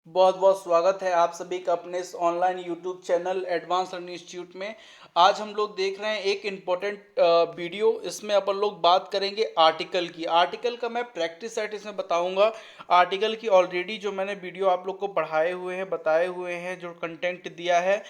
बहुत बहुत स्वागत है आप सभी का अपने इस online YouTube channel advance learning institute में। आज हम लोग देख रहे हैं एक इम्पोर्टेंट वीडियो। इसमें अपन लोग बात करेंगे आर्टिकल की। आर्टिकल का मैं प्रैक्टिस सेट इसमें बताऊंगा। आर्टिकल की ऑलरेडी जो मैंने वीडियो आप लोग को पढ़ाए हुए हैं, बताए हुए हैं, जो कंटेंट दिया है,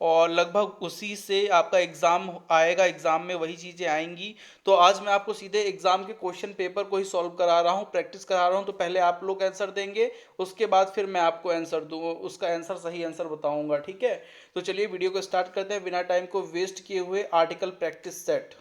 और लगभग उसी से आपका एग्ज़ाम आएगा। एग्ज़ाम में वही चीज़ें आएंगी। तो आज मैं आपको सीधे एग्ज़ाम के क्वेश्चन पेपर को ही सॉल्व करा रहा हूँ, प्रैक्टिस करा रहा हूँ। तो पहले आप लोग आंसर देंगे, उसके बाद फिर मैं आपको आंसर दूंगा, उसका आंसर सही आंसर बताऊंगा। ठीक है, तो चलिए वीडियो को स्टार्ट करते हैं बिना टाइम को वेस्ट किए हुए। Article practice set.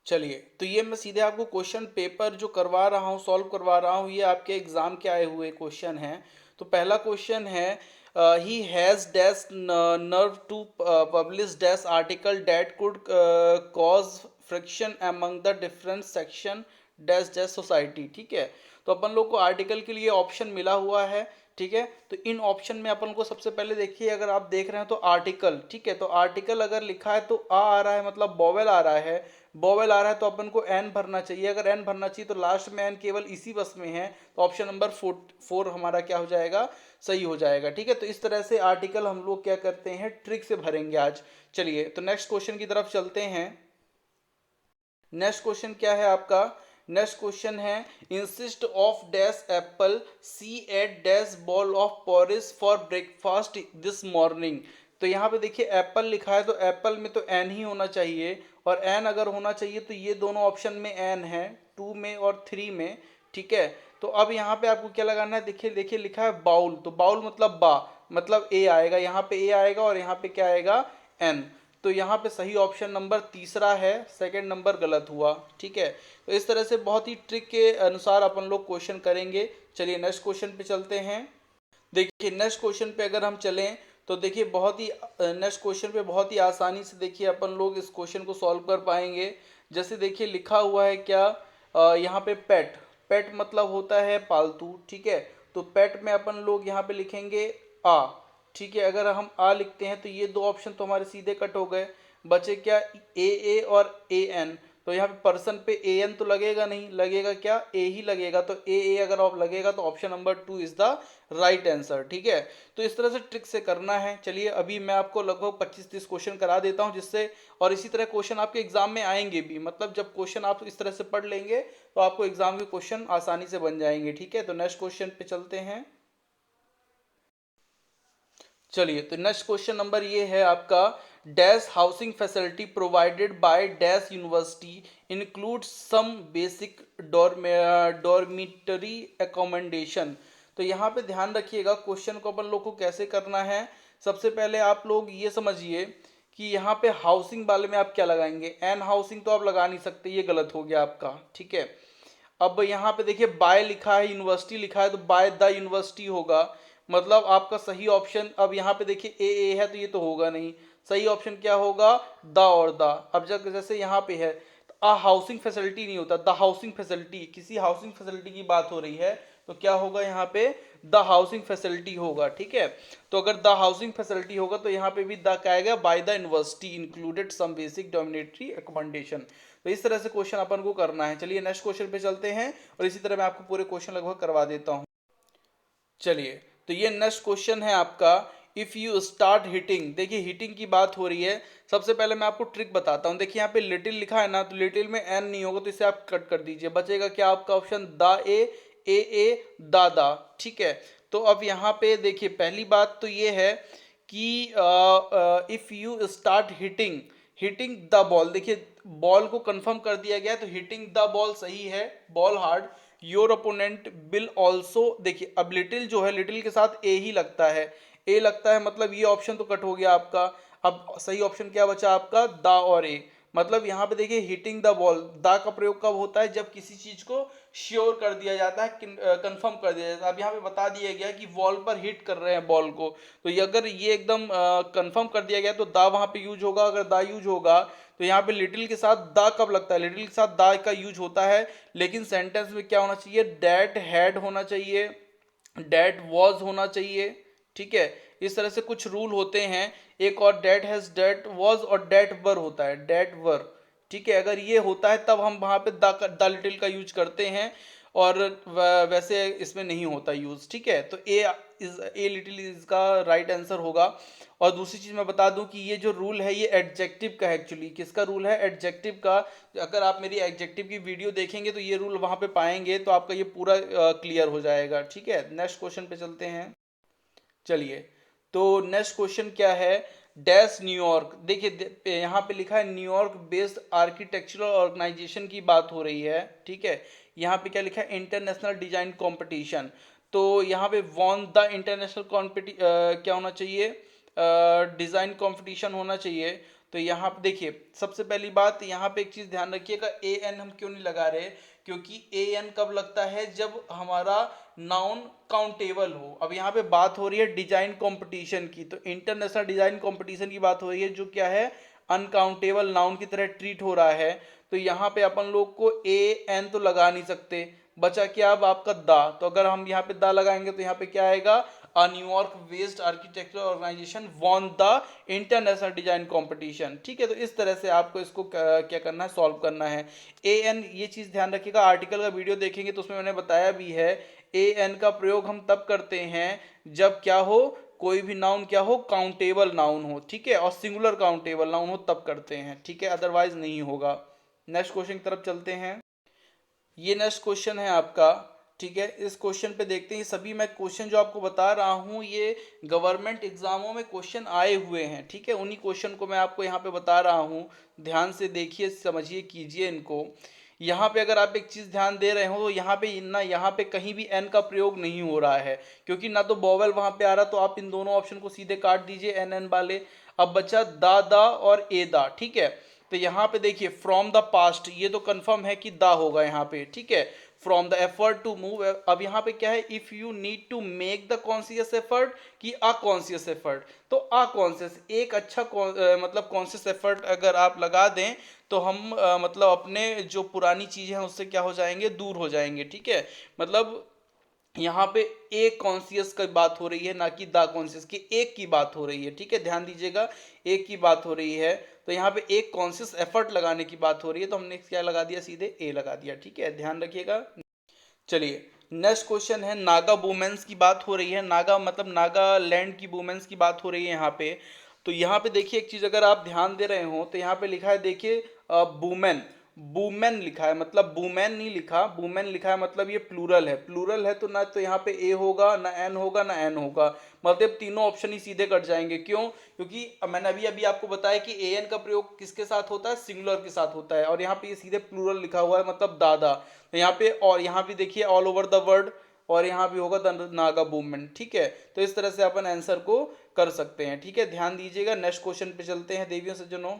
चलिए, तो ये मैं सीधे आपको क्वेश्चन पेपर जो करवा रहा हूँ, सॉल्व करवा रहा हूँ, ये आपके एग्जाम के आए हुए क्वेश्चन हैं। तो पहला क्वेश्चन है, he has dash nerve to publish dash article that could cause friction among the different section dash dash society. ठीक है, तो अपन लोग को आर्टिकल के लिए ऑप्शन मिला हुआ है। ठीक है, तो इन ऑप्शन में अपन को सबसे पहले देखिए, अगर आप देख रहे हैं तो आर्टिकल, ठीक है, तो आर्टिकल अगर लिखा है तो आ रहा है, मतलब बॉवेल आ रहा है। बॉवेल आ रहा है तो अपन को एन भरना चाहिए। अगर एन भरना चाहिए तो लास्ट में एन केवल इसी बस में है, तो ऑप्शन नंबर फोर हमारा क्या हो जाएगा, सही हो जाएगा। ठीक है, तो इस तरह से आर्टिकल हम लोग क्या करते हैं, ट्रिक से भरेंगे आज। चलिए, तो नेक्स्ट क्वेश्चन की तरफ चलते हैं। नेक्स्ट क्वेश्चन क्या है आपका? नेक्स्ट क्वेश्चन है, insist of dash apple she ate dash bowl of porridge for breakfast this morning. तो यहाँ पे देखिए एप्पल लिखा है, तो एप्पल में तो एन ही होना चाहिए, और एन अगर होना चाहिए तो ये दोनों ऑप्शन में एन है, टू में और थ्री में। ठीक है, तो अब यहाँ पे आपको क्या लगाना है, देखिए देखिए लिखा है बाउल, तो बाउल मतलब बा, मतलब ए आएगा, यहाँ पे ए आएगा और यहाँ पे क्या आएगा, एन। तो यहाँ पे सही ऑप्शन नंबर तीसरा है, सेकंड नंबर गलत हुआ। ठीक है, तो इस तरह से बहुत ही ट्रिक के अनुसार अपन लोग क्वेश्चन करेंगे। चलिए नेक्स्ट क्वेश्चन पे चलते हैं। देखिए नेक्स्ट क्वेश्चन पे अगर हम चलें तो देखिए बहुत ही नेक्स्ट क्वेश्चन पे बहुत ही आसानी से देखिए अपन लोग इस क्वेश्चन को सॉल्व कर पाएंगे। जैसे देखिए लिखा हुआ है क्या, यहाँ पे पेट, पेट मतलब होता है पालतू। ठीक है, तो पेट में अपन लोग यहाँ पे लिखेंगे आ। ठीक है, अगर हम आ लिखते हैं तो ये दो ऑप्शन तो हमारे सीधे कट हो गए। बचे क्या, ए और ए एन। तो यहाँ पे पर्सन पे ए एन तो लगेगा नहीं, लगेगा क्या, ए ही लगेगा। तो ए अगर आप लगेगा तो option number two is the right answer. ठीक है, तो इस तरह से ट्रिक से करना है। चलिए अभी मैं आपको लगभग 25-30 क्वेश्चन करा देता हूं, जिससे और इसी तरह क्वेश्चन आपके एग्जाम में आएंगे भी। मतलब जब क्वेश्चन आप इस तरह से पढ़ लेंगे तो आपको एग्जाम के क्वेश्चन आसानी से बन जाएंगे। ठीक है, तो नेक्स्ट क्वेश्चन पे चलते हैं। चलिए, तो नेक्स्ट क्वेश्चन नंबर ये है आपका, dash housing facility provided by dash university include some basic dormitory accommodation. तो यहाँ पे ध्यान रखिएगा, क्वेश्चन को अपन लोग को कैसे करना है। सबसे पहले आप लोग ये समझिए कि यहाँ पे हाउसिंग वाले में आप क्या लगाएंगे, एन हाउसिंग तो आप लगा नहीं सकते, ये गलत हो गया आपका। ठीक है, अब यहाँ पे देखिए बाय लिखा है, यूनिवर्सिटी लिखा है, तो बाय द यूनिवर्सिटी होगा, मतलब आपका सही ऑप्शन। अब यहाँ पे देखिए ए है तो ये तो होगा नहीं, सही ऑप्शन क्या होगा, द और द। अब जब जैसे यहाँ पे है, तो हाउसिंग फैसिलिटी नहीं होता, द हाउसिंग फैसिलिटी, किसी हाउसिंग फैसिलिटी की बात हो रही है, तो क्या होगा यहाँ पे, द हाउसिंग फैसिलिटी होगा। ठीक है, तो अगर द हाउसिंग फैसिलिटी होगा तो यहाँ पे भी द क्या आएगा, by the university included some basic dormitory accommodation. तो इस तरह से क्वेश्चन अपन को करना है। चलिए नेक्स्ट क्वेश्चन पे चलते हैं, और इसी तरह मैं आपको पूरे क्वेश्चन लगभग करवा देता हूँ। चलिए, तो ये नेक्स्ट क्वेश्चन है आपका, इफ़ यू स्टार्ट हिटिंग। देखिए हिटिंग की बात हो रही है। सबसे पहले मैं आपको ट्रिक बताता हूँ। देखिए यहाँ पे लिटिल लिखा है ना, तो लिटिल में एन नहीं होगा, तो इसे आप कट कर दीजिए। बचेगा क्या आपका ऑप्शन, दा ए दादा। ठीक है, तो अब यहाँ पे देखिए पहली बात तो ये है कि if you start hitting, hitting the ball, देखिए बॉल को कंफर्म कर दिया गया, तो हिटिंग द बॉल सही है, ball hard. Your opponent will also, देखिए अब लिटिल जो है, लिटिल के साथ ए ही लगता है, ए लगता है, मतलब ये ऑप्शन तो कट हो गया आपका। अब सही ऑप्शन क्या बचा आपका, दा और ए। मतलब यहाँ पे देखिए हिटिंग द बॉल, दा का प्रयोग कब होता है, जब किसी चीज को श्योर कर दिया जाता है, कंफर्म कर दिया जाता है। अब यहाँ पे बता दिया गया कि वॉल पर हिट कर रहे हैं बॉल को, तो ये अगर ये एकदम कंफर्म कर दिया गया तो दा वहां पे यूज होगा। अगर दा यूज होगा तो यहाँ पे लिटिल के साथ दा कब लगता है, लिटिल के साथ दा का यूज होता है, लेकिन सेंटेंस में क्या होना चाहिए, डैट हैड होना चाहिए, डैट वॉज होना चाहिए। ठीक है, इस तरह से कुछ रूल होते हैं। एक और डैट हैज, डैट वॉज और डैट वर होता है, डैट वर। ठीक है, अगर ये होता है तब हम वहां पे द लिटिल का यूज करते हैं। और वैसे इसमें नहीं होता यूज, ठीक है। तो ए लिटिल इसका राइट आंसर होगा। और दूसरी चीज मैं बता दूं कि ये जो रूल है ये एडजेक्टिव का है, एक्चुअली किसका रूल है, एडजेक्टिव का। अगर आप मेरी एडजेक्टिव की वीडियो देखेंगे तो ये रूल वहां पे पाएंगे, तो आपका ये पूरा क्लियर हो जाएगा, ठीक है। नेक्स्ट क्वेश्चन पे चलते हैं। चलिए, तो नेक्स्ट क्वेश्चन क्या है, डैश न्यूयॉर्क। देखिए यहाँ पे लिखा है न्यूयॉर्क बेस्ड आर्किटेक्चरल ऑर्गेनाइजेशन की बात हो रही है, ठीक है। यहाँ पे क्या लिखा है, इंटरनेशनल डिजाइन कंपटीशन। तो यहाँ पे वॉन द इंटरनेशनल क्या होना चाहिए, डिजाइन कंपटीशन होना चाहिए। तो यहाँ पे देखिए, सबसे पहली बात यहाँ पे एक चीज ध्यान रखिएगा, ए एन हम क्यों नहीं लगा रहे, क्योंकि ए एन कब लगता है, जब हमारा नाउन काउंटेबल हो। अब यहाँ पे बात हो रही है डिजाइन कंपटीशन की, तो इंटरनेशनल डिजाइन कंपटीशन की बात हो रही है, जो क्या है, अनकाउंटेबल नाउन की तरह ट्रीट हो रहा है। तो यहाँ पे अपन लोग को ए एन तो लगा नहीं सकते, बचा क्या अब आपका दा। तो अगर हम यहाँ पे दा लगाएंगे तो यहाँ पे क्या आएगा, a New York based architectural organisation won the international design competition, ठीक है। तो इस तरह से आपको इसको क्या करना है, सॉल्व करना है। ए एन, ये चीज ध्यान रखिएगा, आर्टिकल का वीडियो देखेंगे तो उसमें मैंने बताया भी है, ए एन का प्रयोग हम तब करते हैं जब क्या हो, कोई भी नाउन क्या हो, काउंटेबल नाउन हो, ठीक है, और सिंगुलर काउंटेबल नाउन हो तब करते हैं, ठीक है, अदरवाइज नहीं होगा। नेक्स्ट क्वेश्चन की तरफ चलते हैं। ये नेक्स्ट क्वेश्चन है आपका, ठीक है। इस क्वेश्चन पे देखते हैं, सभी मैं क्वेश्चन जो आपको बता रहा हूँ ये गवर्नमेंट एग्जामों में क्वेश्चन आए हुए हैं, ठीक है। उन्हीं क्वेश्चन को मैं आपको यहाँ पे बता रहा हूँ, ध्यान से देखिए, समझिए, कीजिए इनको। यहाँ पे अगर आप एक चीज ध्यान दे रहे हो तो यहाँ पे ना, यहाँ पे कहीं भी एन का प्रयोग नहीं हो रहा है, क्योंकि ना तो बॉवेल वहां पे आ रहा, तो आप इन दोनों ऑप्शन को सीधे काट दीजिए एन एन वाले। अब बचा दा और ए दा, ठीक है। तो यहाँ पे देखिए फ्रॉम द पास्ट, ये तो कंफर्म है कि दा होगा यहाँ पे, ठीक है। From the effort to move, अब यहाँ पे क्या है, if you need to make the conscious effort कि अकॉन्सियस एफर्ट। तो अकॉन्सियस, एक अच्छा मतलब कॉन्सियस एफर्ट अगर आप लगा दें तो हम मतलब अपने जो पुरानी चीजें हैं उससे क्या हो जाएंगे, दूर हो जाएंगे, ठीक है। मतलब यहाँ पे एक कॉन्सियस की बात हो रही है, ना कि द कॉन्सियस की, एक की बात हो रही है, ठीक है, ध्यान दीजिएगा, एक की बात हो रही है। तो यहाँ पे एक कॉन्सियस एफर्ट लगाने की बात हो रही है, तो हमने क्या लगा दिया, सीधे ए लगा दिया, ठीक है, ध्यान रखिएगा। चलिए, नेक्स्ट क्वेश्चन है, नागा वुमेन्स की बात हो रही है, नागा मतलब नागालैंड की वुमेन्स की बात हो रही है यहाँ पे। तो यहाँ पे देखिए एक चीज अगर आप ध्यान दे रहे हो तो यहाँ पे लिखा है, देखिए वुमेन, वुमेन लिखा है, मतलब वुमेन नहीं लिखा, वुमेन लिखा है, मतलब ये प्लूरल है, प्लूरल है तो ना तो यहाँ पे ए होगा, ना एन होगा, ना एन होगा, मतलब तीनों ऑप्शन ही सीधे कट जाएंगे। क्यों, क्योंकि मैंने अभी अभी आपको बताया कि ए एन का प्रयोग किसके साथ होता है, सिंगुलर के साथ होता है, और यहाँ पे ये सीधे प्लूरल लिखा हुआ है, मतलब दादा। तो यहाँ पे, और यहाँ भी देखिए ऑल ओवर द वर्ल्ड, और यहाँ भी होगा द नागा मूवमेंट, ठीक है। तो इस तरह से अपन आंसर को कर सकते हैं, ठीक है, ध्यान दीजिएगा। नेक्स्ट क्वेश्चन पे चलते हैं देवियों सज्जनों।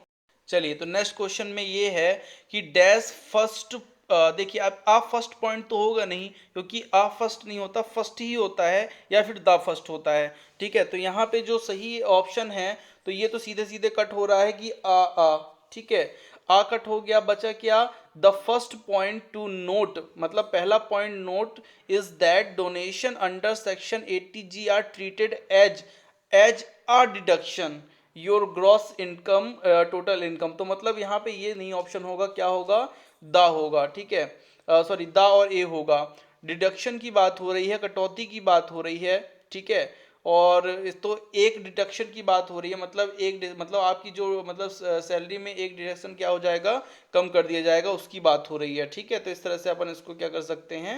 चलिए, तो नेक्स्ट क्वेश्चन में ये है कि डैश फर्स्ट, देखिए अब आ फर्स्ट पॉइंट तो होगा नहीं, क्योंकि आ फर्स्ट नहीं होता, फर्स्ट ही होता है, या फिर द फर्स्ट होता है, ठीक है। तो यहाँ पे जो सही ऑप्शन है, तो ये तो सीधे सीधे कट हो रहा है कि आ, ठीक है, आ कट हो गया, बचा क्या, the first point to note, मतलब पहला point note is that donation under section 80G are treated as a deduction your gross income total income. तो मतलब यहाँ पे ये नहीं ऑप्शन होगा, क्या होगा, दा होगा, ठीक है, सॉरी दा और ए होगा। डिडक्शन की बात हो रही है, कटौती की बात हो रही है, ठीक है। और तो एक डिडक्शन की बात हो रही है, मतलब मतलब आपकी जो मतलब सैलरी में एक डिडक्शन क्या हो जाएगा, कम कर दिया जाएगा, उसकी बात हो रही है, ठीक है। तो इस तरह से अपन इसको क्या कर सकते हैं,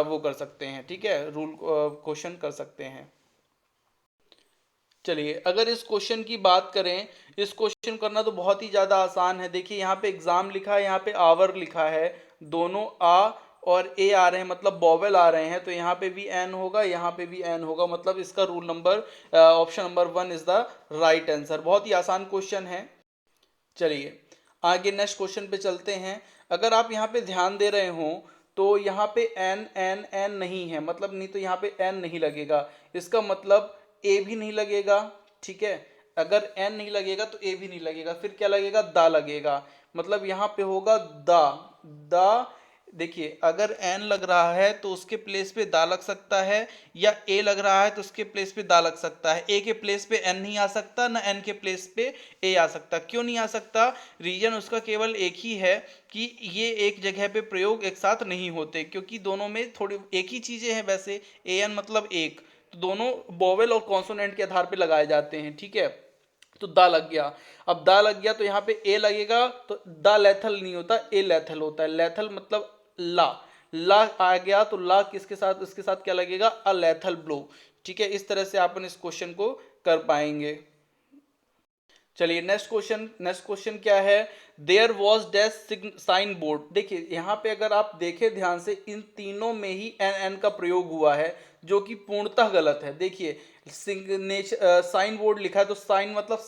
वो कर सकते हैं, ठीक है, रूल क्वेश्चन कर सकते हैं। चलिए, अगर इस क्वेश्चन की बात करें, इस क्वेश्चन करना तो बहुत ही ज़्यादा आसान है। देखिए यहाँ पे एग्जाम लिखा है, यहाँ पे आवर लिखा है, दोनों आ और ए आ रहे हैं, मतलब बॉवेल आ रहे हैं, तो यहाँ पे भी एन होगा, यहाँ पे भी एन होगा, मतलब इसका rule number option number 1 is the right answer. बहुत ही आसान क्वेश्चन है। चलिए, आगे नेक्स्ट क्वेश्चन पे चलते हैं। अगर आप यहाँ पे ध्यान दे रहे हो तो यहाँ पे एन एन एन नहीं है, मतलब नहीं, तो यहाँ पे एन नहीं लगेगा, इसका मतलब ए भी नहीं लगेगा, ठीक है। अगर एन नहीं लगेगा तो ए भी नहीं लगेगा, फिर क्या लगेगा, दा लगेगा, मतलब यहाँ पे होगा दा, दा देखिए अगर एन लग रहा है तो उसके प्लेस पे दा लग सकता है, या ए लग रहा है तो उसके प्लेस पे दा लग सकता है। ए के प्लेस पे एन नहीं आ सकता, ना एन के प्लेस पे ए आ सकता। क्यों नहीं आ सकता? रीजन उसका केवल एक ही है कि ये एक जगह पे प्रयोग एक साथ नहीं होते, क्योंकि दोनों में थोड़ी एक ही चीजें हैं वैसे। ए एन मतलब एक, तो दोनों वोवेल और कॉन्सोनेंट के आधार पे लगाए जाते हैं, ठीक है। तो दा लग गया। अब दा लग गया तो यहाँ पे ए लगेगा, तो दा लेथल नहीं होता, ए लेथल होता है। लेथल मतलब ला, ला आ गया तो ला किसके साथ, इसके साथ क्या लगेगा, अ लेथल ब्लो। ठीक है, इस तरह से अपन इस क्वेश्चन को कर पाएंगे। चलिए नेक्स्ट क्वेश्चन क्या है? There was dash sign board. देखिए यहाँ पे अगर आप देखें ध्यान से, इन तीनों में ही एन एन का प्रयोग हुआ है, जो कि पूर्णतः गलत है। देखिए सिग्नेचर साइन बोर्ड लिखा है तो साइन मतलब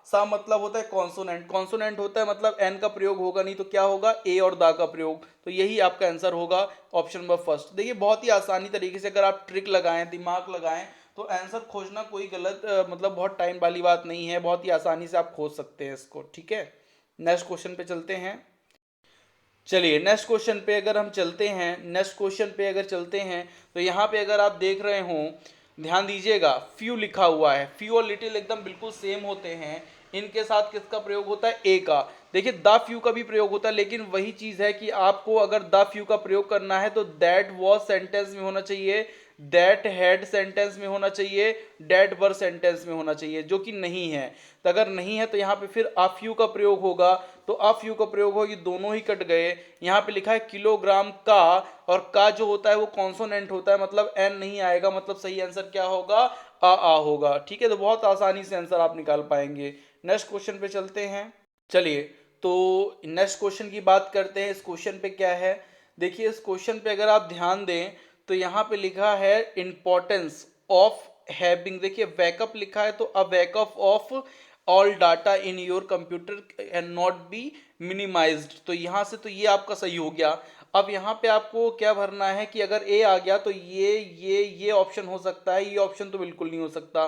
सा मतलब होता है कॉन्सोनेंट, कॉन्सोनेंट होता है मतलब एन का प्रयोग होगा नहीं, तो क्या होगा, ए और दा का प्रयोग। तो यही आपका आंसर होगा ऑप्शन नंबर फर्स्ट। देखिए बहुत ही आसानी तरीके से अगर आप ट्रिक लगाएं, दिमाग लगाएं, तो आंसर खोजना कोई गलत मतलब बहुत टाइम वाली बात नहीं है। बहुत ही आसानी से आप खोज सकते हैं इसको, ठीक है। नेक्स्ट क्वेश्चन पे चलते हैं। चलिए नेक्स्ट क्वेश्चन पे अगर चलते हैं तो यहाँ पे अगर आप देख रहे हो, ध्यान दीजिएगा, फ्यू लिखा हुआ है। फ्यू और लिटिल एकदम बिल्कुल सेम होते हैं। इनके साथ किसका प्रयोग होता है, ए का। देखिए द फ्यू का भी प्रयोग होता है, लेकिन वही चीज है कि आपको अगर द फ्यू का प्रयोग करना है तो दैट वॉज सेंटेंस में होना चाहिए, दैट हैड सेंटेंस में होना चाहिए, दैट वर सेंटेंस में होना चाहिए, जो कि नहीं है। तो अगर नहीं है तो यहाँ पे फिर अ फ्यू का प्रयोग होगा। तो अ फ्यू का प्रयोग होगा, ये दोनों ही कट गए। यहाँ पे लिखा है किलोग्राम का, और का जो होता है वो कॉन्सोनेंट होता है, मतलब एन नहीं आएगा। मतलब सही आंसर क्या होगा, आ होगा। ठीक है, तो बहुत आसानी से आंसर आप निकाल पाएंगे। नेक्स्ट क्वेश्चन पे चलते हैं। चलिए तो नेक्स्ट क्वेश्चन की बात करते हैं। इस क्वेश्चन पे क्या है, देखिए इस क्वेश्चन पे अगर आप ध्यान दें तो यहाँ पे लिखा है इंपॉर्टेंस ऑफ हैविंग। देखिए बैकअप लिखा है, तो a backup of all data in your computer can not be minimised. तो यहाँ से तो ये आपका सही हो गया। अब यहाँ पे आपको क्या भरना है कि अगर ए आ गया तो ये ऑप्शन हो सकता है, ये ऑप्शन तो बिल्कुल नहीं हो सकता।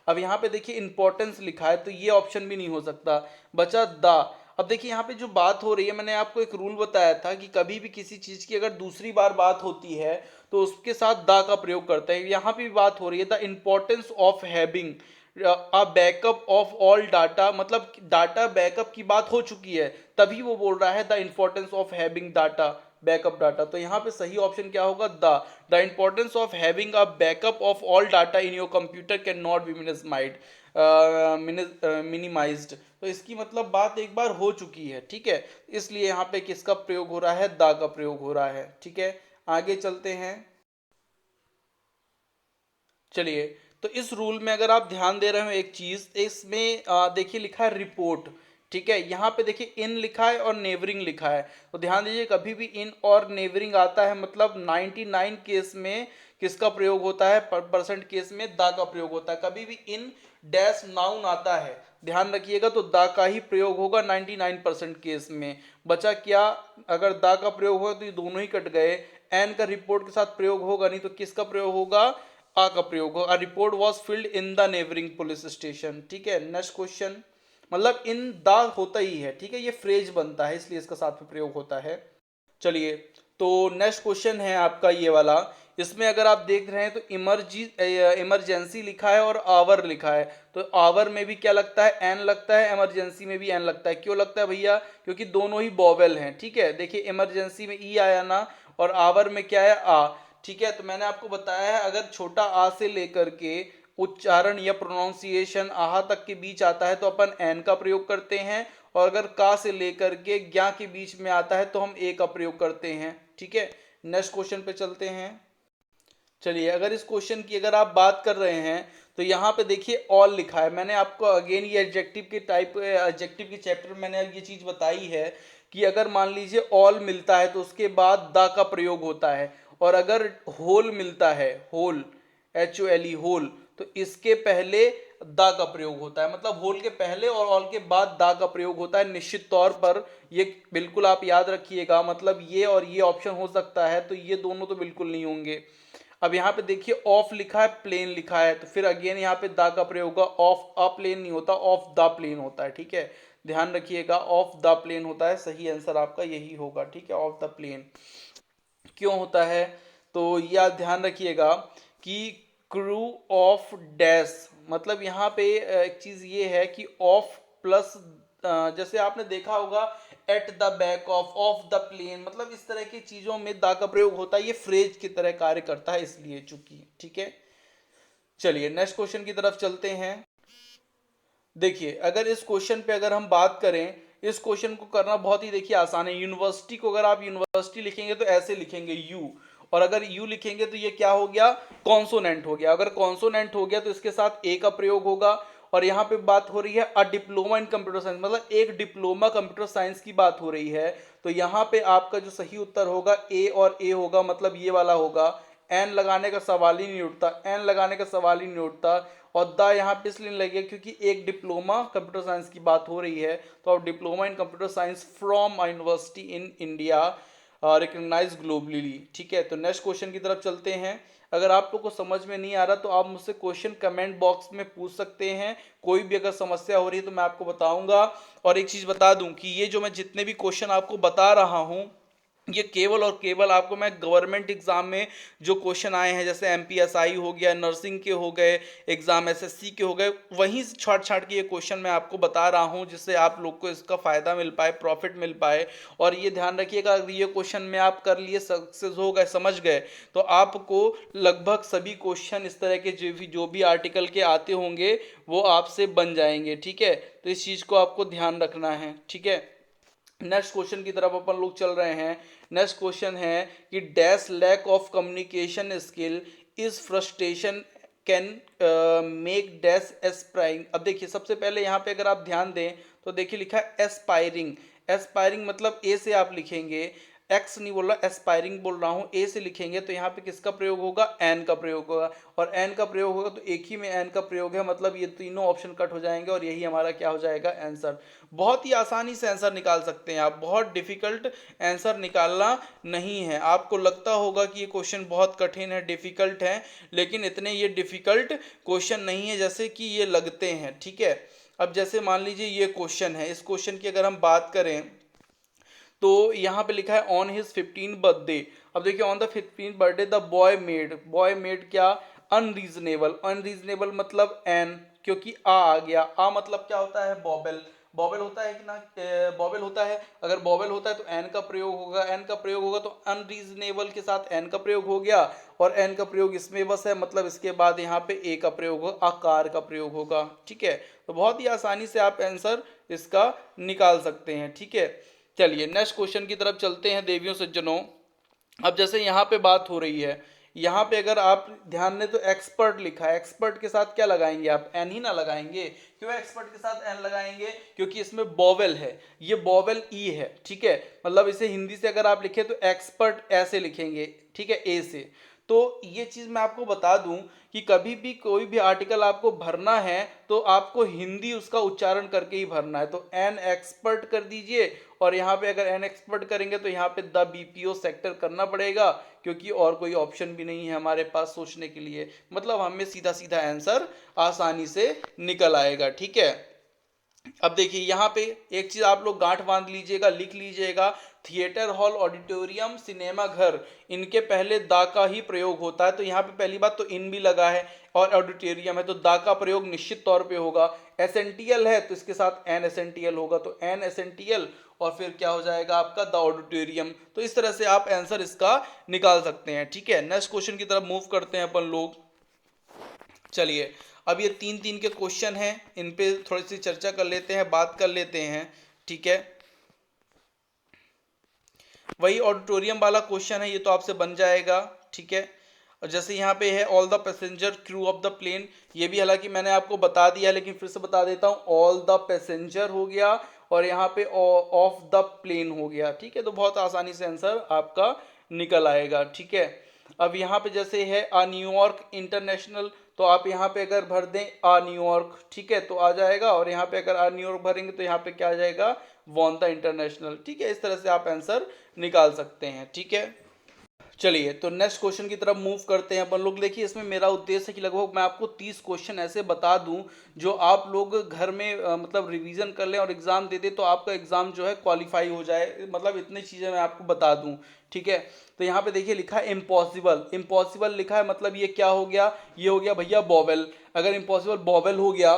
अब यहाँ पे देखिए इंपॉर्टेंस लिखा है, तो ये ऑप्शन भी नहीं हो सकता। बचा दा। अब देखिए यहाँ पे जो बात हो रही है, मैंने आपको एक रूल बताया था कि कभी भी किसी चीज की अगर दूसरी बार बात होती है तो उसके साथ दा का प्रयोग करते हैं। यहाँ पे भी बात हो रही है the importance of having a backup of all data, मतलब डाटा बैकअप की बात हो चुकी है, तभी वो बोल रहा है the importance of having data, backup data. तो यहाँ पे सही ऑप्शन क्या होगा, the importance of having a backup of all data in your computer can not be minimised. तो इसकी मतलब बात एक बार हो चुकी है, ठीक है। इसलिए यहाँ पे किसका प्रयोग हो रहा है, दा का प्रयोग हो रहा है, ठीक है। आगे चलते हैं। चलिए तो इस रूल में अगर आप ध्यान दे रहे हो एक चीज, इसमें देखिए लिखा है रिपोर्ट, ठीक है। यहाँ पे देखिए इन लिखा है और नेबरिंग लिखा है। तो ध्यान दीजिए कभी भी इन और नेबरिंग आता है मतलब 99 केस में किसका प्रयोग होता है, परसेंट केस में दा का प्रयोग होता है। कभी भी इन डैश नाउन आता है, ध्यान रखिएगा, तो दा का ही प्रयोग होगा 99% केस में। बचा क्या, अगर दा का प्रयोग होगा तो ये दोनों ही कट गए। एन का रिपोर्ट के साथ प्रयोग होगा नहीं, तो किसका प्रयोग होगा, आ का प्रयोग होगा। Report was filled in the neighbouring police station, ठीक है। नेक्स्ट क्वेश्चन, मतलब इन द होता ही है, ठीक है, ये फ्रेज बनता है इसलिए इसका साथ में प्रयोग होता है। चलिए तो नेक्स्ट क्वेश्चन है आपका ये वाला। इसमें अगर आप देख रहे हैं तो इमरजेंसी लिखा है और आवर लिखा है। तो आवर में भी क्या लगता है, एन लगता है, इमरजेंसी में भी एन लगता है। क्यों लगता है भैया, क्योंकि दोनों ही बॉवेल हैं, ठीक है। देखिए इमरजेंसी में ई आया ना, और आवर में क्या है, आ, ठीक है। तो मैंने आपको बताया है अगर छोटा आ से लेकर के उच्चारण या प्रोनाउंसिएशन आहा तक के बीच आता है तो अपन एन का प्रयोग करते हैं, और अगर का से लेकर के ज्ञा के बीच में आता है तो हम ए का प्रयोग करते हैं, ठीक है। नेक्स्ट क्वेश्चन पे चलते हैं। चलिए अगर इस क्वेश्चन की अगर आप बात कर रहे हैं तो यहाँ पे देखिए ऑल लिखा है। मैंने आपको अगेन ये एडजेक्टिव के चैप्टर में मैंने ये चीज बताई है कि अगर मान लीजिए ऑल मिलता है तो उसके बाद द का प्रयोग होता है, और अगर होल मिलता है, होल HOLE होल, तो इसके पहले दा का प्रयोग होता है। मतलब होल के पहले और ऑल के बाद दा का प्रयोग होता है निश्चित तौर पर। ये बिल्कुल आप याद रखिएगा, मतलब ये और ये ऑप्शन हो सकता है, तो ये दोनों तो बिल्कुल नहीं होंगे। अब यहाँ पे देखिए ऑफ लिखा है, प्लेन लिखा है, तो फिर अगेन यहाँ पे दा का प्रयोग होगा। ऑफ अ प्लेन नहीं होता, ऑफ द प्लेन होता है, ठीक है। ध्यान रखिएगा, ऑफ द प्लेन होता है, सही आंसर आपका यही होगा, ठीक है, ऑफ द प्लेन। क्यों होता है, तो ये आप ध्यान रखिएगा कि क्रू ऑफ डैश, मतलब यहाँ पे एक चीज ये है कि ऑफ प्लस, जैसे आपने देखा होगा at the back of the plane, मतलब इस तरह की चीजों में द का प्रयोग होता है, ये फ्रेज की तरह कार्य करता है इसलिए, चूंकि, ठीक है। चलिए नेक्स्ट क्वेश्चन की तरफ चलते हैं। देखिए अगर इस क्वेश्चन पे अगर हम बात करें, इस क्वेश्चन को करना बहुत ही देखिए आसान है। यूनिवर्सिटी को अगर आप यूनिवर्सिटी लिखेंगे तो ऐसे लिखेंगे यू, और अगर यू लिखेंगे तो ये क्या हो गया, कॉन्सोनेंट हो गया। अगर कॉन्सोनेंट हो गया तो इसके साथ ए का प्रयोग होगा। और यहाँ पे बात हो रही है अ डिप्लोमा इन कंप्यूटर साइंस, मतलब एक डिप्लोमा कंप्यूटर साइंस की बात हो रही है। तो यहाँ पे आपका जो सही उत्तर होगा ए और ए होगा, मतलब ये वाला होगा। एन लगाने का सवाल ही नहीं उठता, एन लगाने का सवाल ही नहीं उठता। और द यहाँ पे इसलिए लगे क्योंकि एक डिप्लोमा कंप्यूटर साइंस की बात हो रही है, तो अब diploma in computer science from university in India recognise globally, ठीक है। तो नेक्स्ट क्वेश्चन की तरफ चलते हैं। अगर आप लोग को समझ में नहीं आ रहा तो आप मुझसे क्वेश्चन कमेंट बॉक्स में पूछ सकते हैं, कोई भी अगर समस्या हो रही है तो मैं आपको बताऊंगा। और एक चीज बता दूं कि ये जो मैं जितने भी क्वेश्चन आपको बता रहा हूं, ये केवल और केवल आपको मैं गवर्नमेंट एग्जाम में जो क्वेश्चन आए हैं, जैसे एमपीएसआई हो गया, नर्सिंग के हो गए एग्जाम, एसएससी के हो गए, वहीं से छाट छाट के ये क्वेश्चन मैं आपको बता रहा हूं, जिससे आप लोग को इसका फायदा मिल पाए, प्रॉफिट मिल पाए। और ये ध्यान रखिएगा अगर ये क्वेश्चन में आप कर लिए, सक्सेस हो गए, समझ गए, तो आपको लगभग सभी क्वेश्चन इस तरह के जो भी आर्टिकल के आते होंगे वो आपसे बन जाएंगे, ठीक है। तो इस चीज़ को आपको ध्यान रखना है, ठीक है। नेक्स्ट क्वेश्चन की तरफ अपन लोग चल रहे हैं। नेक्स्ट क्वेश्चन है कि dash lack of communication skill is frustration can make dash aspiring. अब देखिए सबसे पहले यहाँ पे अगर आप ध्यान दें तो देखिए लिखा है एस्पायरिंग। एस्पायरिंग मतलब ए से आप लिखेंगे, एक्स नहीं बोल रहा, एस्पायरिंग बोल रहा हूँ। ए से लिखेंगे तो यहाँ पे किसका प्रयोग होगा, एन का प्रयोग होगा। और एन का प्रयोग होगा तो एक ही में एन का प्रयोग है, मतलब ये तीनों ऑप्शन कट हो जाएंगे और यही हमारा क्या हो जाएगा, आंसर। बहुत ही आसानी से आंसर निकाल सकते हैं आप, बहुत डिफिकल्ट आंसर निकालना नहीं है। आपको लगता होगा कि ये क्वेश्चन बहुत कठिन है, डिफिकल्ट है, लेकिन इतने ये डिफिकल्ट क्वेश्चन नहीं है जैसे कि ये लगते हैं, ठीक है। अब जैसे मान लीजिए ये क्वेश्चन है, इस क्वेश्चन की अगर हम बात करें तो यहाँ पे लिखा है ऑन हिज 15 बर्थडे। अब देखिए on the 15 birthday the boy made क्या, अनरीजनेबल। अनरीजनेबल मतलब एन, क्योंकि आ गया, आ मतलब क्या होता है, बॉबल। बॉबल होता है कि ना, बॉबल होता है। अगर बॉबल होता है तो एन का प्रयोग होगा, एन का प्रयोग होगा तो अनरीजनेबल के साथ एन का प्रयोग हो गया, और एन का प्रयोग इसमें बस है, मतलब इसके बाद यहाँ पे ए का प्रयोग होगा, आकार का प्रयोग होगा, ठीक है। तो बहुत ही आसानी से आप आंसर इसका निकाल सकते हैं, ठीक है। चलिए नेक्स्ट क्वेश्चन की तरफ चलते हैं देवियों सज्जनों। अब जैसे यहाँ पे बात हो रही है, यहाँ पे अगर आप ध्यान दें तो एक्सपर्ट लिखा है, एक्सपर्ट के साथ क्या लगाएंगे आप, एन ही ना लगाएंगे। क्यों एक्सपर्ट के साथ एन लगाएंगे, क्योंकि इसमें बॉवेल है, ये बॉवेल ई है, ठीक है। मतलब इसे हिंदी से अगर आप लिखें तो एक्सपर्ट ऐसे लिखेंगे, ठीक है, ए से। तो ये चीज मैं आपको बता दूं कि कभी भी कोई भी आर्टिकल आपको भरना है तो आपको हिंदी उसका उच्चारण करके ही भरना है। तो एन एक्सपर्ट कर दीजिए, और यहाँ पे अगर एन एक्सपर्ट करेंगे तो यहाँ पे द बीपीओ सेक्टर करना पड़ेगा, क्योंकि और कोई ऑप्शन भी नहीं है हमारे पास सोचने के लिए। मतलब हमें सीधा सीधा आंसर आसानी से निकल आएगा, ठीक है। अब देखिए यहाँ पे एक चीज आप लोग गांठ बांध लीजिएगा, लिख लीजिएगा, थिएटर हॉल, ऑडिटोरियम, सिनेमा घर, इनके पहले दा का ही प्रयोग होता है। तो यहाँ पे पहली बात तो इन भी लगा है, और ऑडिटोरियम है तो दा का प्रयोग निश्चित तौर पे होगा। एसेंटियल है तो इसके साथ एन एसेंटियल होगा, तो एन एसेंटियल, और फिर क्या हो जाएगा आपका द ऑडिटोरियम। तो इस तरह से आप आंसर इसका निकाल सकते हैं, ठीक है। नेक्स्ट क्वेश्चन की तरफ मूव करते हैं अपन लोग। चलिए अब ये तीन तीन के क्वेश्चन हैं, इन पे थोड़ी सी चर्चा कर लेते हैं, बात कर लेते हैं, ठीक है। वही ऑडिटोरियम वाला क्वेश्चन है, ये तो आपसे बन जाएगा, ठीक है। और जैसे यहाँ पे है all the passenger crew of the plane, ये भी हालांकि मैंने आपको बता दिया लेकिन फिर से बता देता हूँ, ऑल द पैसेंजर हो गया और यहाँ पे ऑफ द प्लेन हो गया, ठीक है। तो बहुत आसानी से आंसर आपका निकल आएगा, ठीक है। अब यहाँ पे जैसे है आ न्यूयॉर्क इंटरनेशनल, तो आप यहाँ पे अगर भर दें आ न्यूयॉर्क, ठीक है, तो आ जाएगा। और यहाँ पे अगर आ न्यूयॉर्क भरेंगे तो यहाँ पे क्या आ जाएगा, वॉन द इंटरनेशनल, ठीक है। इस तरह से आप आंसर निकाल सकते हैं, ठीक है। चलिए तो नेक्स्ट क्वेश्चन की तरफ मूव करते हैं अपन लोग। देखिए इसमें मेरा उद्देश्य है कि लगभग मैं आपको 30 क्वेश्चन ऐसे बता दूं जो आप लोग घर में मतलब रिवीजन कर लें और एग्जाम दे दें तो आपका एग्जाम जो है क्वालिफाई हो जाए, मतलब इतनी चीज़ें मैं आपको बता दूं। ठीक है, तो यहाँ पे देखिए लिखा है इम्पॉसिबल, इम्पॉसिबल लिखा है मतलब ये क्या हो गया, ये हो गया भैया बॉबल। अगर इम्पॉसिबल बॉबल हो गया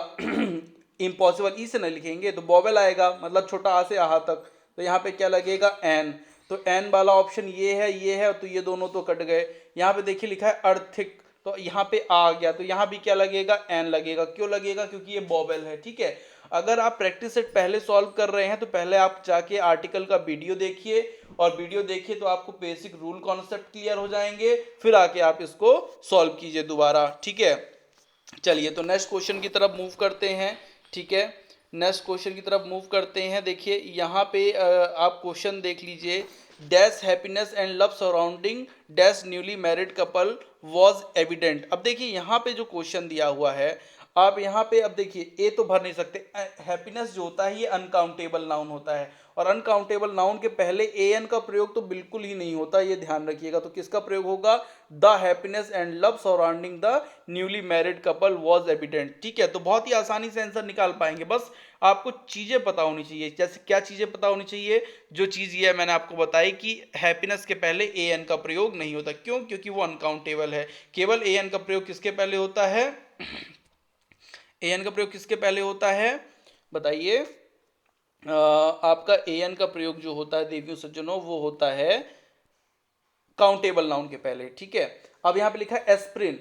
इम्पॉसिबल ई से नहीं लिखेंगे तो बॉबल आएगा, मतलब छोटा आ से आहा तक, तो यहाँ पे क्या लगेगा एन। तो एन वाला ऑप्शन ये है तो ये दोनों तो कट गए। यहाँ पे देखिए लिखा है अर्थिक, तो यहाँ पे आ गया, तो यहाँ भी क्या लगेगा एन लगेगा। क्यों लगेगा, क्योंकि ये बॉबल है। ठीक है, अगर आप प्रैक्टिस सेट पहले सॉल्व कर रहे हैं तो पहले आप जाके आर्टिकल का वीडियो देखिए, और वीडियो देखिए तो आपको बेसिक रूल कॉन्सेप्ट क्लियर हो जाएंगे, फिर आके आप इसको सॉल्व कीजिए दोबारा। ठीक है, चलिए तो नेक्स्ट क्वेश्चन की तरफ मूव करते हैं। ठीक है, नेक्स्ट क्वेश्चन की तरफ मूव करते हैं। देखिए यहाँ पे आप क्वेश्चन देख लीजिए, dash happiness and love surrounding dash newly married couple was evident. अब देखिए यहाँ पे जो क्वेश्चन दिया हुआ है, आप यहाँ पे अब देखिए ए तो भर नहीं सकते, हैप्पीनेस जो होता है ये अनकाउंटेबल नाउन होता है, और अनकाउंटेबल नाउन के पहले ए एन का प्रयोग तो बिल्कुल ही नहीं होता, ये ध्यान रखिएगा। तो किसका प्रयोग होगा, the happiness and love surrounding the newly married couple was evident. ठीक है, तो बहुत ही आसानी से आंसर निकाल पाएंगे, बस आपको चीजें पता होनी चाहिए। जैसे क्या चीजें पता होनी चाहिए, जो चीज ये मैंने आपको बताई कि हैप्पीनेस के पहले ए एन का प्रयोग नहीं होता। क्यों, क्योंकि वो अनकाउंटेबल है। केवल ए एन का प्रयोग किसके पहले होता है, ए एन का प्रयोग किसके पहले होता है बताइए। आपका ए एन का प्रयोग जो होता है देवियों सज्जनों, वो होता है काउंटेबल नाउन के पहले। ठीक है, अब यहाँ पे लिखा है एस्प्रिन,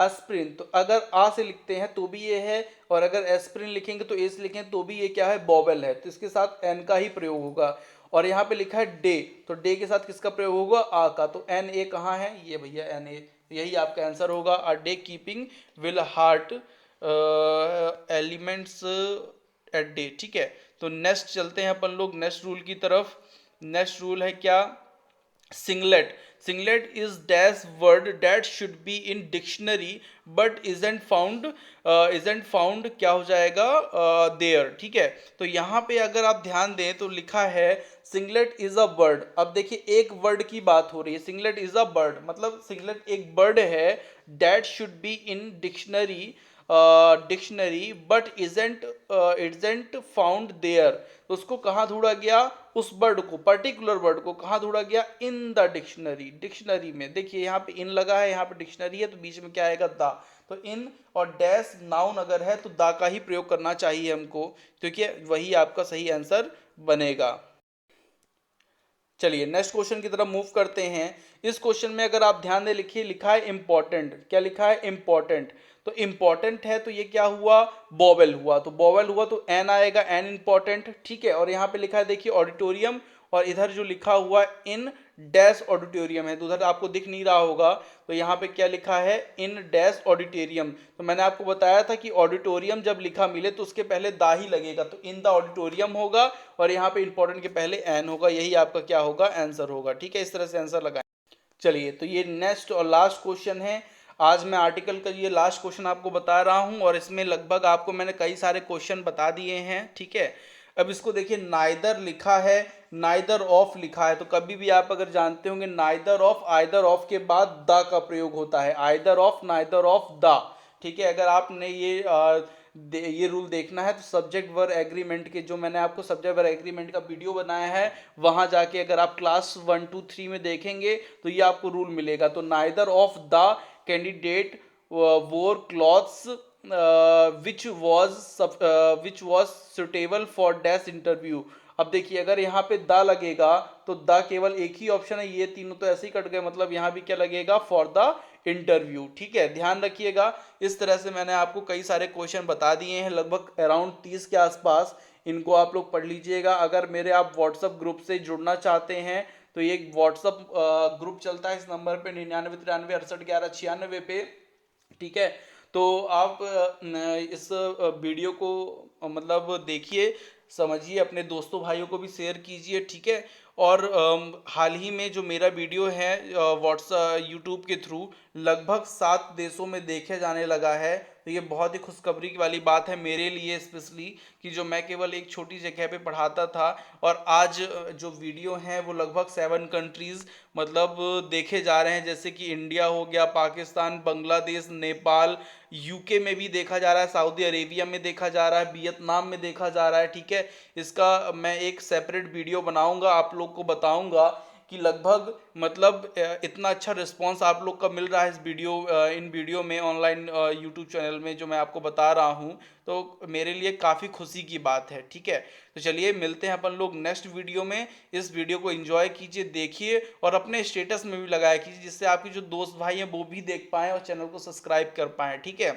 एस्प्रिन, तो अगर आ से लिखते हैं तो भी ये है, और अगर एस्प्रिन लिखेंगे तो ए से लिखेंगे तो भी ये क्या है, बॉबल है, तो इसके साथ एन का ही प्रयोग होगा। और यहाँ पे लिखा है डे, तो डे के साथ किसका प्रयोग होगा, आ का, तो एन ए कहाँ है, ये भैया एन ए, यही आपका आंसर होगा। A day keeping will heart elements at day. ठीक है, तो नेक्स्ट चलते हैं अपन लोग नेक्स्ट रूल की तरफ। नेक्स्ट रूल है क्या, singlet, singlet is dash word that should be in dictionary but isn't found क्या हो जाएगा, देयर। ठीक है, तो यहाँ पे अगर आप ध्यान दें तो लिखा है सिंगलेट इज अ बर्ड। अब देखिए एक वर्ड की बात हो रही है, सिंगलेट इज अ बर्ड मतलब सिंगलेट एक बर्ड है, that should be in dictionary but isn't found there. तो उसको कहाँ ढूंढा गया, उस वर्ड को, पर्टिकुलर वर्ड को कहाँ ढूंढा गया, इन द डिक्शनरी, डिक्शनरी में। देखिए यहाँ पे इन लगा है, यहाँ पे डिक्शनरी है, तो बीच में क्या आएगा, द। तो इन और डैश नाउन अगर है तो द का ही प्रयोग करना चाहिए हमको, क्योंकि वही आपका सही आंसर बनेगा। चलिए नेक्स्ट क्वेश्चन की तरफ मूव करते हैं। इस क्वेश्चन में अगर आप ध्यान दें, लिखिए लिखा है इंपॉर्टेंट, क्या लिखा है, इंपॉर्टेंट। तो इंपॉर्टेंट है तो ये क्या हुआ, बॉवेल हुआ, तो बॉवेल हुआ तो एन आएगा, एन इंपॉर्टेंट। ठीक है, और यहाँ पे लिखा है देखिए ऑडिटोरियम, और इधर जो लिखा हुआ इन डैश ऑडिटोरियम है, तो उधर आपको दिख नहीं रहा होगा, तो यहाँ पे क्या लिखा है, इन डैश ऑडिटोरियम। तो मैंने आपको बताया था कि ऑडिटोरियम जब लिखा मिले तो उसके पहले दा ही लगेगा, तो इन द ऑडिटोरियम होगा, और यहाँ पे इंपॉर्टेंट के पहले एन होगा, यही आपका क्या होगा, आंसर होगा। ठीक है, इस तरह से आंसर लगाएं। चलिए तो ये नेक्स्ट और लास्ट क्वेश्चन है। आज मैं आर्टिकल का ये लास्ट क्वेश्चन आपको बता रहा हूँ, और इसमें लगभग आपको मैंने कई सारे क्वेश्चन बता दिए हैं। ठीक है, अब इसको देखिए, नाइदर लिखा है, नाइदर ऑफ लिखा है, तो कभी भी आप अगर जानते होंगे नाइदर ऑफ, आइदर ऑफ के बाद द का प्रयोग होता है, either of, neither of, the. ठीक है, अगर आपने ये रूल देखना है तो सब्जेक्ट वर्ब एग्रीमेंट के, जो मैंने आपको सब्जेक्ट वर्ब एग्रीमेंट का वीडियो बनाया है, वहां जाके अगर आप क्लास 1 2 3 में देखेंगे तो ये आपको रूल मिलेगा। तो नाइदर ऑफ द कैंडिडेट वोर clothes which was suitable for dash interview. अब देखिए अगर यहाँ पे द लगेगा तो द केवल एक ही ऑप्शन है, ये तीनों तो ऐसे ही कट गए, मतलब यहाँ भी क्या लगेगा, फॉर द इंटरव्यू। ठीक है, ध्यान रखिएगा। इस तरह से मैंने आपको कई सारे क्वेश्चन बता दिए हैं, लगभग अराउंड 30 के आसपास। इनको आप लोग पढ़ लीजिएगा। अगर मेरे आप व्हाट्सअप ग्रुप से जुड़ना चाहते हैं तो ये व्हाट्सअप ग्रुप चलता है इस नंबर पे 9993681196 पे। ठीक है, तो आप इस वीडियो को मतलब देखिए, समझिए, अपने दोस्तों भाइयों को भी शेयर कीजिए। ठीक है, और हाल ही में जो मेरा वीडियो है व्हाट्सएप यूट्यूब के थ्रू लगभग 7 देशों में देखे जाने लगा है, तो ये बहुत ही खुशखबरी वाली बात है मेरे लिए स्पेशली, कि जो मैं केवल एक छोटी जगह पे पढ़ाता था और आज जो वीडियो हैं वो लगभग 7 कंट्रीज मतलब देखे जा रहे हैं, जैसे कि इंडिया हो गया, पाकिस्तान, बांग्लादेश, नेपाल, यूके में भी देखा जा रहा है, सऊदी अरेबिया में देखा जा रहा है, वियतनाम में देखा जा रहा है। ठीक है, इसका मैं एक सेपरेट वीडियो बनाऊंगा, आप लोग को बताऊंगा कि लगभग मतलब इतना अच्छा रिस्पांस आप लोग का मिल रहा है इस वीडियो इन वीडियो में ऑनलाइन यूट्यूब चैनल में जो मैं आपको बता रहा हूँ, तो मेरे लिए काफ़ी खुशी की बात है। ठीक है, तो चलिए मिलते हैं अपन लोग नेक्स्ट वीडियो में। इस वीडियो को एंजॉय कीजिए, देखिए और अपने स्टेटस में भी लगाया कीजिए, जिससे आपके जो दोस्त भाई हैं वो भी देख पाएँ और चैनल को सब्सक्राइब कर पाएँ। ठीक है,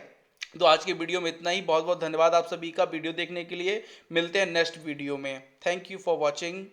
तो आज के वीडियो में इतना ही। बहुत बहुत धन्यवाद आप सभी का वीडियो देखने के लिए। मिलते हैं नेक्स्ट वीडियो में। Thank you for watching.